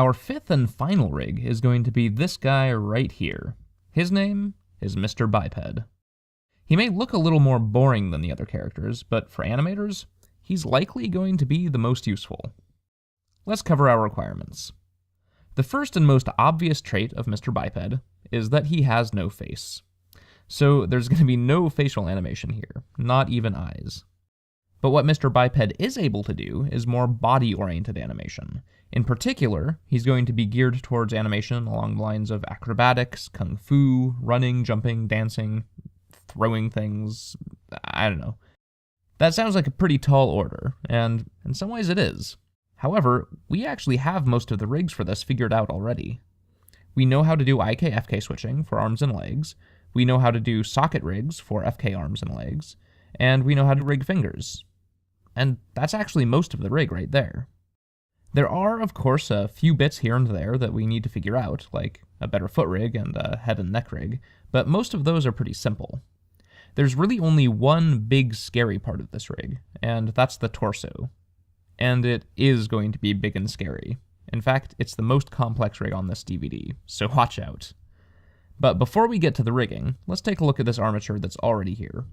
Our fifth and final rig is going to be this guy right here. His name is Mr. Biped. He may look a little more boring than the other characters, but for animators, he's likely going to be the most useful. Let's cover our requirements. The first and most obvious trait of Mr. Biped is that he has no face. So there's going to be no facial animation here, not even eyes. But what Mr. Biped is able to do is more body-oriented animation. In particular, he's going to be geared towards animation along the lines of acrobatics, kung fu, running, jumping, dancing, throwing things, I don't know. That sounds like a pretty tall order, and in some ways it is. However, we actually have most of the rigs for this figured out already. We know how to do IK-FK switching for arms and legs, we know how to do socket rigs for FK arms and legs, and we know how to rig fingers. And that's actually most of the rig right there. There are, of course, a few bits here and there that we need to figure out, like a better foot rig and a head and neck rig, but most of those are pretty simple. There's really only one big scary part of this rig, and that's the torso. And it is going to be big and scary. In fact, it's the most complex rig on this DVD, so watch out. But before we get to the rigging, let's take a look at this armature that's already here.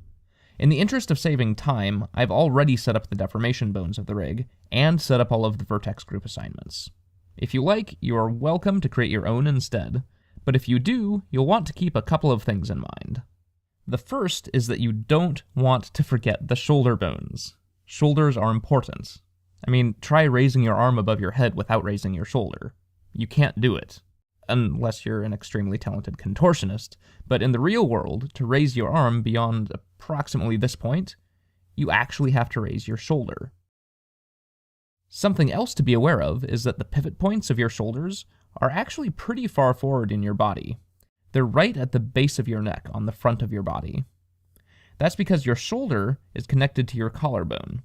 In the interest of saving time, I've already set up the deformation bones of the rig, and set up all of the vertex group assignments. If you like, you are welcome to create your own instead, but if you do, you'll want to keep a couple of things in mind. The first is that you don't want to forget the shoulder bones. Shoulders are important. I mean, try raising your arm above your head without raising your shoulder. You can't do it. Unless you're an extremely talented contortionist, but in the real world, to raise your arm beyond approximately this point, you actually have to raise your shoulder. Something else to be aware of is that the pivot points of your shoulders are actually pretty far forward in your body. They're right at the base of your neck, on the front of your body. That's because your shoulder is connected to your collarbone.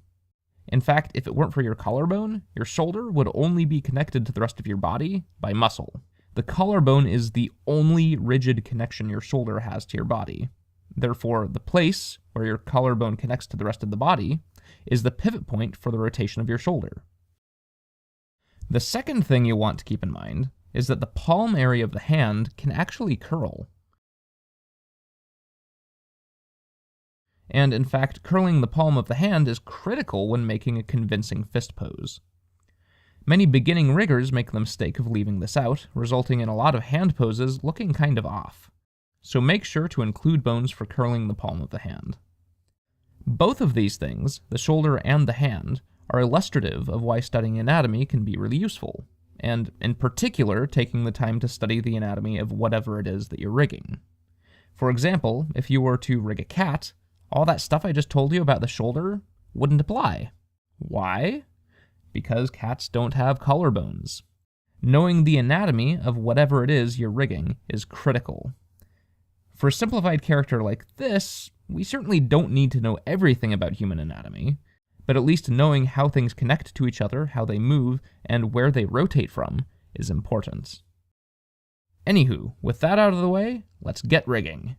In fact, if it weren't for your collarbone, your shoulder would only be connected to the rest of your body by muscle. The collarbone is the only rigid connection your shoulder has to your body. Therefore, the place where your collarbone connects to the rest of the body is the pivot point for the rotation of your shoulder. The second thing you'll want to keep in mind is that the palm area of the hand can actually curl. And in fact, curling the palm of the hand is critical when making a convincing fist pose. Many beginning riggers make the mistake of leaving this out, resulting in a lot of hand poses looking kind of off. So make sure to include bones for curling the palm of the hand. Both of these things, the shoulder and the hand, are illustrative of why studying anatomy can be really useful, and in particular, taking the time to study the anatomy of whatever it is that you're rigging. For example, if you were to rig a cat, all that stuff I just told you about the shoulder wouldn't apply. Why? Because cats don't have collarbones. Knowing the anatomy of whatever it is you're rigging is critical. For a simplified character like this, we certainly don't need to know everything about human anatomy, but at least knowing how things connect to each other, how they move, and where they rotate from is important. Anywho, with that out of the way, let's get rigging.